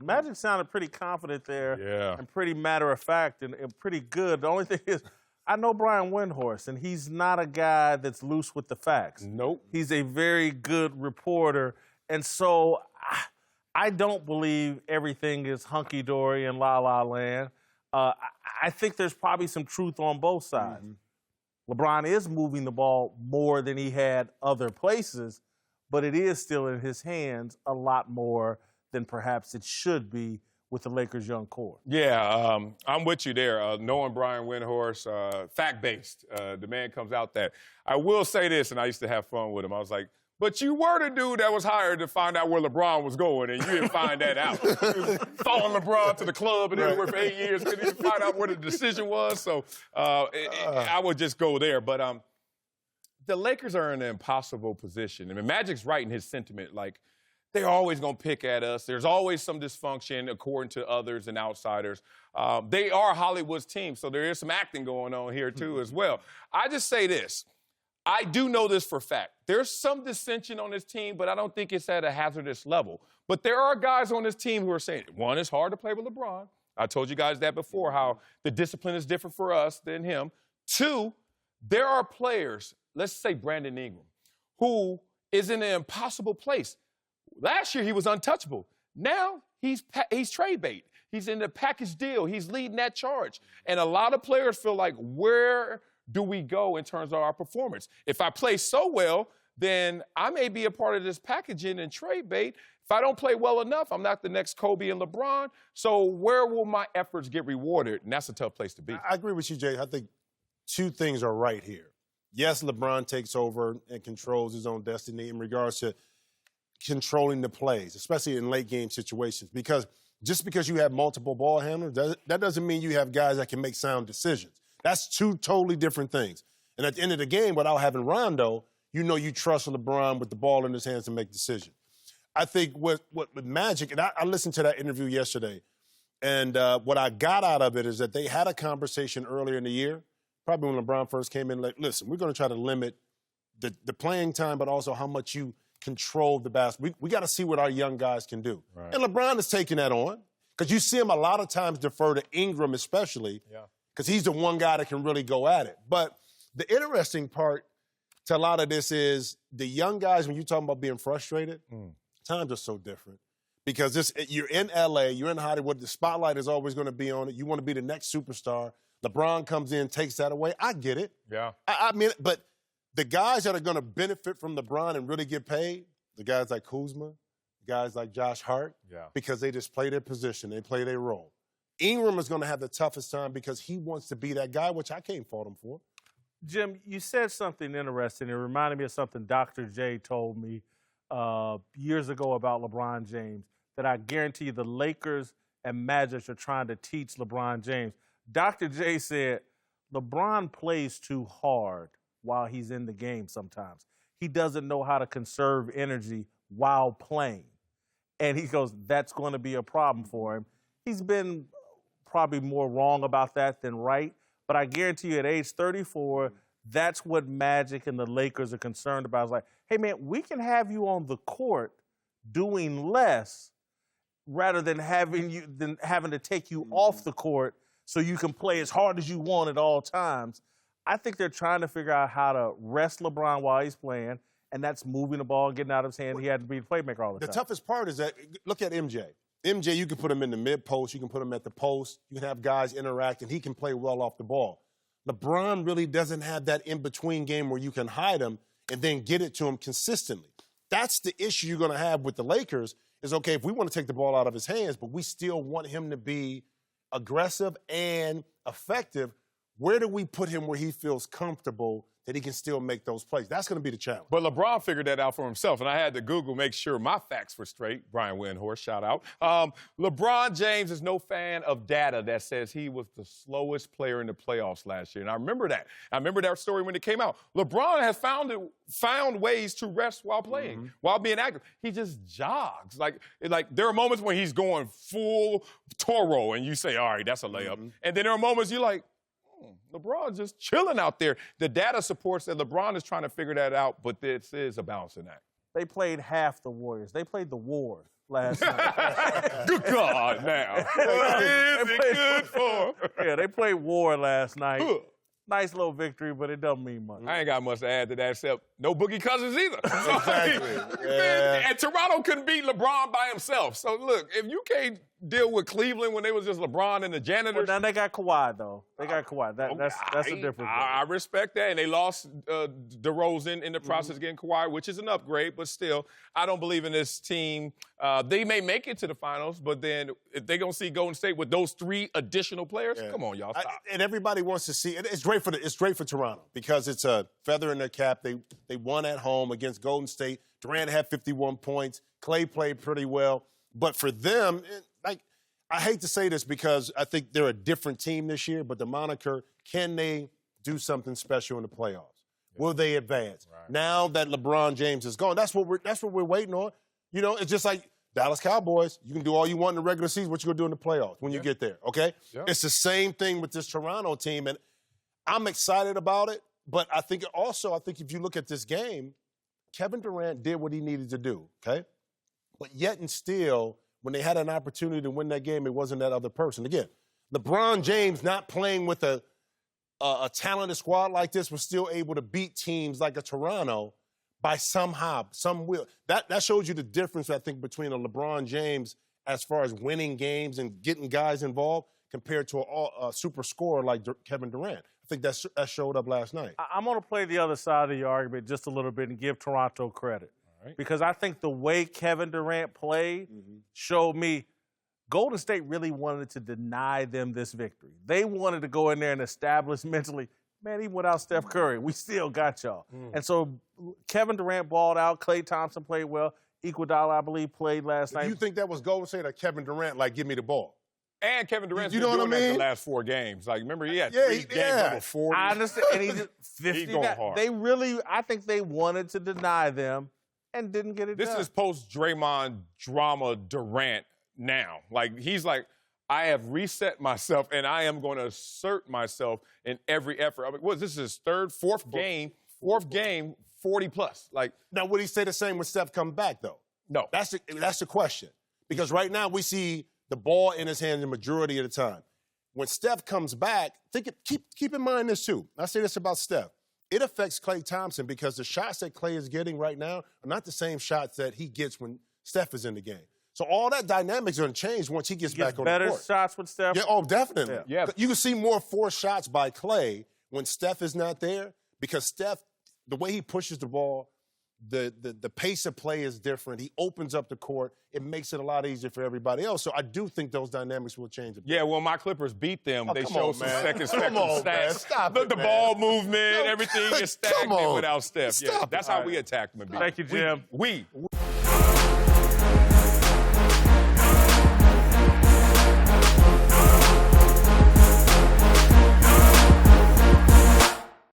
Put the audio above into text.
Magic sounded pretty confident there. Yeah. And pretty matter-of-fact and pretty good. The only thing is, I know Brian Windhorst, and he's not a guy that's loose with the facts. Nope. He's a very good reporter. And so I don't believe everything is hunky-dory in la-la land. I think there's probably some truth on both sides. LeBron is moving the ball more than he had other places, but it is still in his hands a lot more than perhaps it should be with the Lakers' young core. Yeah, I'm with you there. Knowing Brian Windhorst, fact-based, the man comes out that. I will say this, and I used to have fun with him. I was like, but you were the dude that was hired to find out where LeBron was going, and you didn't find that out. You was following LeBron to the club and everywhere for 8 years, couldn't even find out where the decision was. So I would just go there. But the Lakers are in an impossible position. I mean, Magic's right in his sentiment. Like, they're always going to pick at us. There's always some dysfunction, according to others and outsiders. They are Hollywood's team, so there is some acting going on here, too, as well. I just say this. I do know this for a fact. There's some dissension on this team, but I don't think it's at a hazardous level. But there are guys on this team who are saying, one, it's hard to play with LeBron. I told you guys that before, how the discipline is different for us than him. Two, there are players, let's say Brandon Ingram, who is in an impossible place. Last year, he was untouchable. Now, he's trade bait. He's in the package deal. He's leading that charge. And a lot of players feel like, where do we go in terms of our performance? If I play so well, then I may be a part of this packaging and trade bait. If I don't play well enough, I'm not the next Kobe and LeBron. So where will my efforts get rewarded? And that's a tough place to be. I agree with you, Jay. I think two things are right here. Yes, LeBron takes over and controls his own destiny in regards to controlling the plays, especially in late-game situations. Because just because you have multiple ball handlers, that doesn't mean you have guys that can make sound decisions. That's two totally different things. And at the end of the game, without having Rondo, you know you trust LeBron with the ball in his hands to make decisions. I think with Magic, and I listened to that interview yesterday, and what I got out of it is that they had a conversation earlier in the year, probably when LeBron first came in, like, listen, we're going to try to limit the playing time, but also how much you control the basketball. We got to see what our young guys can do. Right. And LeBron is taking that on, because you see him a lot of times defer to Ingram especially, because he's the one guy that can really go at it. But the interesting part to a lot of this is the young guys, when you're talking about being frustrated, times are so different. Because you're in L.A., you're in Hollywood, the spotlight is always going to be on it. You want to be the next superstar. LeBron comes in, takes that away. I get it. Yeah. I mean, but the guys that are going to benefit from LeBron and really get paid, the guys like Kuzma, guys like Josh Hart, because they just play their position, they play their role. Ingram is going to have the toughest time because he wants to be that guy, which I can't fault him for. Jim, you said something interesting. It reminded me of something Dr. J told me years ago about LeBron James, that I guarantee you the Lakers and Magic are trying to teach LeBron James. Dr. J said, LeBron plays too hard while he's in the game sometimes. He doesn't know how to conserve energy while playing. And he goes, that's going to be a problem for him. He's been probably more wrong about that than right. But I guarantee you at age 34, that's what Magic and the Lakers are concerned about. It's like, hey, man, we can have you on the court doing less rather than having to take you off the court so you can play as hard as you want at all times. I think they're trying to figure out how to rest LeBron while he's playing, and that's moving the ball and getting out of his hand. He had to be the playmaker all the time. The toughest part is that, look at MJ. MJ, you can put him in the mid-post, you can put him at the post, you can have guys interact, and he can play well off the ball. LeBron really doesn't have that in-between game where you can hide him and then get it to him consistently. That's the issue you're going to have with the Lakers is, okay, if we want to take the ball out of his hands, but we still want him to be aggressive and effective, where do we put him where he feels comfortable that he can still make those plays? That's going to be the challenge. But LeBron figured that out for himself, and I had to Google, make sure my facts were straight. Brian Windhorst, shout out. LeBron James is no fan of data that says he was the slowest player in the playoffs last year, and I remember that. I remember that story when it came out. LeBron has found ways to rest while playing, while being active. He just jogs. Like there are moments when he's going full Toro, and you say, all right, that's a layup. And then there are moments you're like, LeBron's just chilling out there. The data supports that LeBron is trying to figure that out, but this is a balancing act. They played half the Warriors. They played the Wars. last night. Good God, now. What is it good for? Yeah, they played War last night. Nice little victory, but it doesn't mean much. I ain't got much to add to that except no Boogie Cousins either. Exactly. Man, and Toronto couldn't beat LeBron by himself. So, look, if you can't deal with Cleveland when they was just LeBron and the janitors. Well, now they got Kawhi, though. They got Kawhi. That's a difference. I respect that. And they lost DeRozan in the process of getting Kawhi, which is an upgrade. But still, I don't believe in this team. They may make it to the finals, but then if they're going to see Golden State with those 3 additional players, come on, y'all, stop. And everybody wants to see it. It's great for Toronto because it's a feather in their cap. They won at home against Golden State. Durant had 51 points. Clay played pretty well. But for them, I hate to say this because I think they're a different team this year, but the moniker, can they do something special in the playoffs? Will they advance? Right. Now that LeBron James is gone, that's what we're waiting on. You know, it's just like Dallas Cowboys. You can do all you want in the regular season. What you gonna do in the playoffs when you get there? Okay, it's the same thing with this Toronto team, and I'm excited about it. But I think if you look at this game, Kevin Durant did what he needed to do. Okay, but yet and still, when they had an opportunity to win that game, it wasn't that other person. Again, LeBron James not playing with a talented squad like this was still able to beat teams like a Toronto by some will. That shows you the difference, I think, between a LeBron James as far as winning games and getting guys involved compared to a super scorer like Kevin Durant. I think that showed up last night. I'm going to play the other side of the argument just a little bit and give Toronto credit. Right. Because I think the way Kevin Durant played showed me Golden State really wanted to deny them this victory. They wanted to go in there and establish mentally, man, even without Steph Curry, we still got y'all. And so Kevin Durant balled out. Klay Thompson played well. Iguodala, I believe, played last night. You think that was Golden State or Kevin Durant, like, give me the ball? And Kevin Durant's been doing that the last 4 games. Like, remember, he had 3 games over 40. I understand. And he's 50. He's going hard. I think they wanted to deny them and didn't get it done. This is post-Draymond drama Durant now. Like, he's like, I have reset myself, and I am going to assert myself in every effort. I mean, this is his fourth game, 40-plus. Like, now, would he say the same when Steph comes back, though? No. That's the question. Because right now we see the ball in his hand the majority of the time. When Steph comes back, keep in mind this, too. I say this about Steph. It affects Klay Thompson because the shots that Klay is getting right now are not the same shots that he gets when Steph is in the game. So all that dynamics are going to change once he gets back on the court. Better shots with Steph? Yeah, oh, definitely. Yeah. You can see more forced shots by Klay when Steph is not there because Steph, the way he pushes the ball, the pace of play is different. He opens up the court. It makes it a lot easier for everybody else. So I do think those dynamics will change a bit. Yeah, well, my Clippers beat them. They showed some second spectrum stats. Stop the ball movement, everything is stagnant without Steph. Stop that's how we attack them. Thank you, Jim. We.